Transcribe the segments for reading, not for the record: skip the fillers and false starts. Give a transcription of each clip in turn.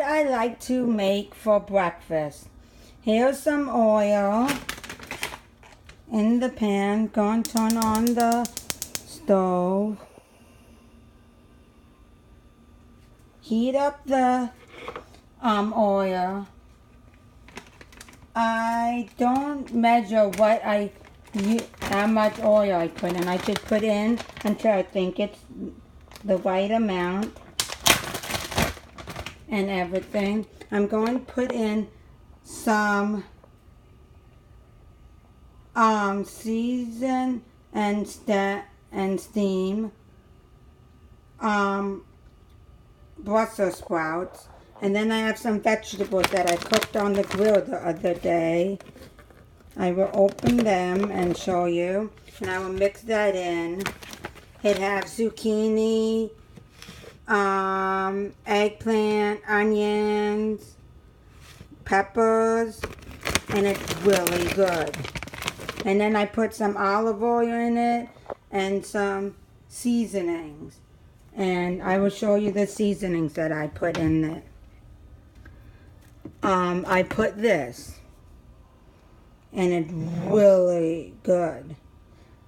I like to make for breakfast. Here's some oil in the pan. Go and turn on the stove. Heat up the oil. I don't measure how much oil I put in. I just put in until I think it's the right amount and everything. I'm going to put in some season and steam Brussels sprouts, and then I have some vegetables that I cooked on the grill the other day. I will open them and show you, and I will mix that in. It has zucchini, eggplant, onions, peppers, and it's really good. And then I put some olive oil in it and some seasonings. And I will show you the seasonings that I put in it. I put this. And it's really good.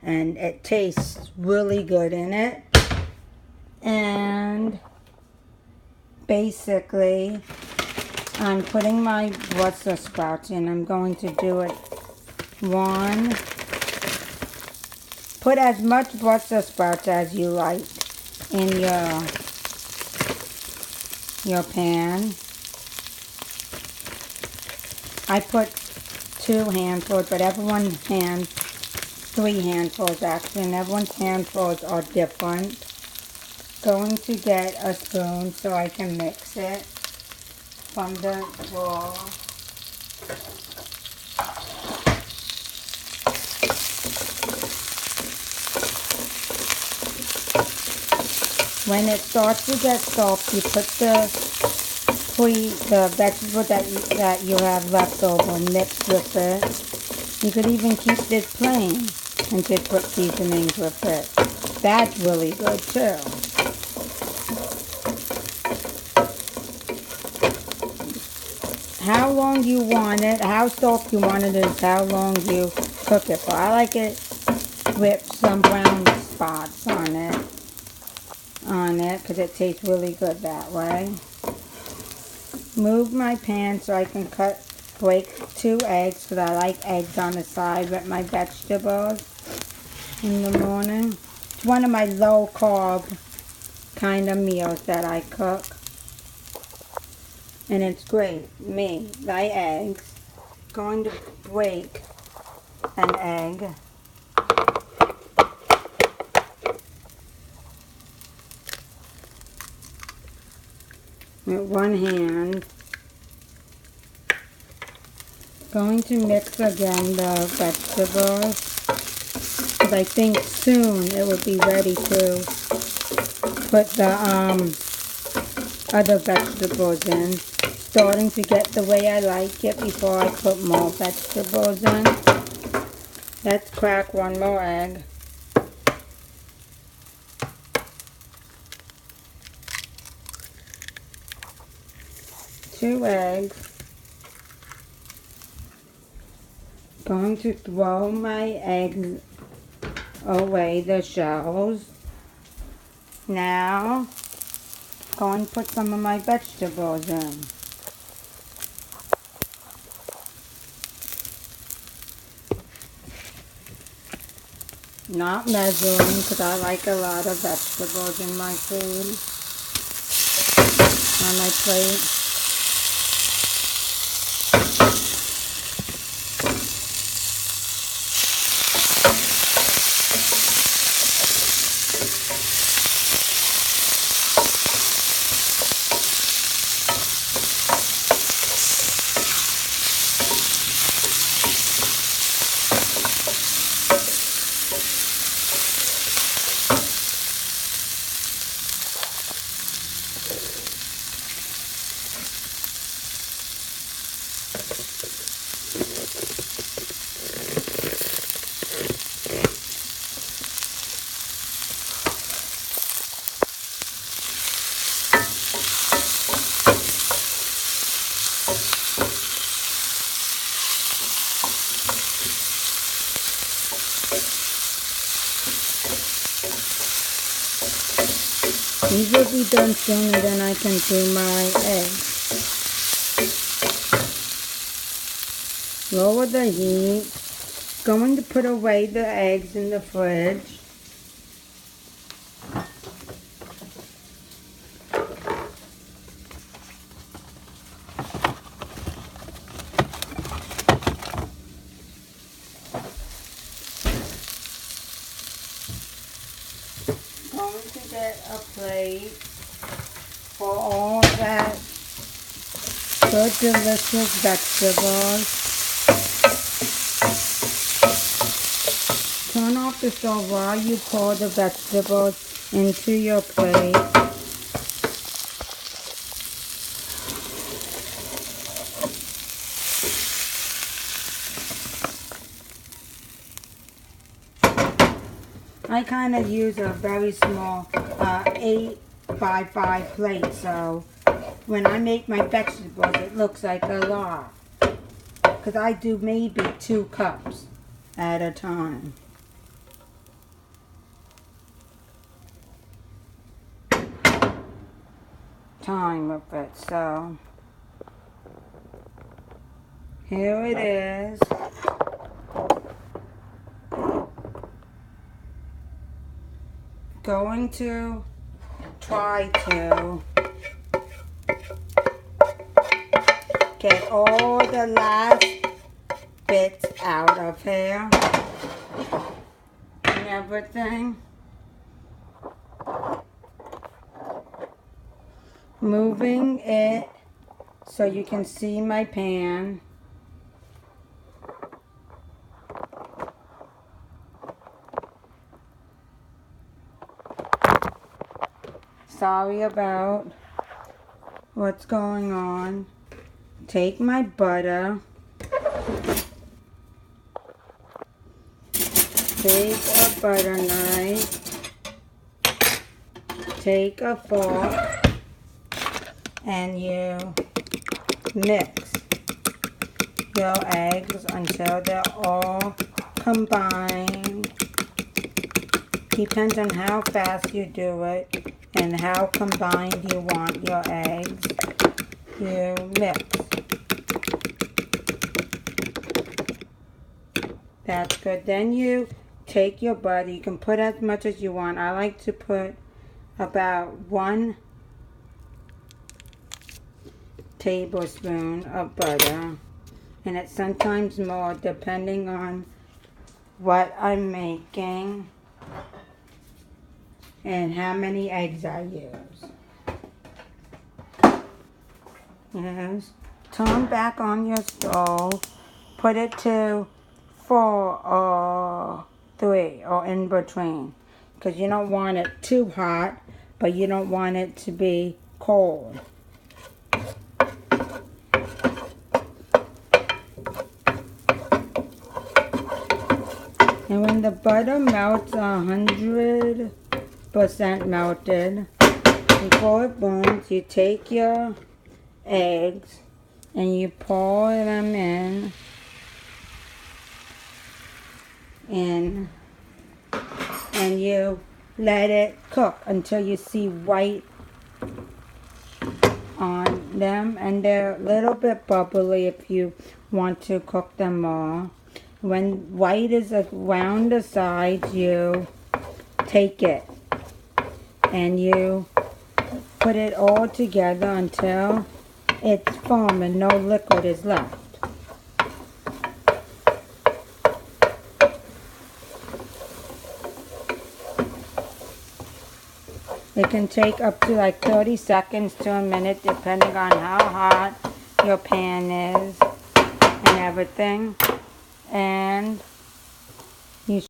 And it tastes really good in it. And basically, I'm putting my Brussels sprouts in. I'm going to do it one. Put as much Brussels sprouts as you like in your pan. I put 2 handfuls, but everyone's 3 handfuls actually, and everyone's handfuls are different. Going to get a spoon so I can mix it from the bowl. When it starts to get soft, you put the vegetable that you have left over mixed with it. You could even keep this plain and just put seasonings with it. That's really good too. How long you want it, how soft you want it is how long you cook it for. I like it with some brown spots on it because it tastes really good that way. Move my pan so I can break 2 eggs because I like eggs on the side with my vegetables in the morning. It's one of my low carb kind of meals that I cook. And it's great. Me, my eggs. Going to break an egg. With one hand. Going to mix again the vegetables. Because I think soon it will be ready to put the other vegetables in. Starting to get the way I like it before I put more vegetables in. Let's crack one more egg. Two eggs. Going to throw my eggs away, the shells. Now, going to put some of my vegetables in. Not measuring because I like a lot of vegetables in my food. On my plate. These will be done soon, and then I can do my eggs. Lower the heat. Going to put away the eggs in the fridge. Going to get a plate for all that good delicious vegetables. Turn off the stove while you pour the vegetables into your plate. I kind of use a very small 8x5 plate, so when I make my vegetables it looks like a lot. Because I do maybe 2 cups at a time. With it, so here it is. Going to try to get all the last bits out of here and everything. Moving it so you can see my pan. Sorry about what's going on. Take my butter. Take a butter knife. Take a fork. And you mix your eggs until they're all combined. Depends on how fast you do it and how combined you want your eggs. You mix. That's good. Then you take your butter. You can put as much as you want. I like to put about 1 tablespoon of butter, and it's sometimes more depending on what I'm making and how many eggs I use. Yes. Turn back on your stove, put it to 4 or 3 or in between, because you don't want it too hot but you don't want it to be cold. And when the butter melts 100% melted, before it burns, you take your eggs and you pour them in and you let it cook until you see white on them, and they're a little bit bubbly if you want to cook them more. When white is around the sides, you take it and you put it all together until it's firm and no liquid is left. It can take up to like 30 seconds to a minute depending on how hot your pan is and everything. And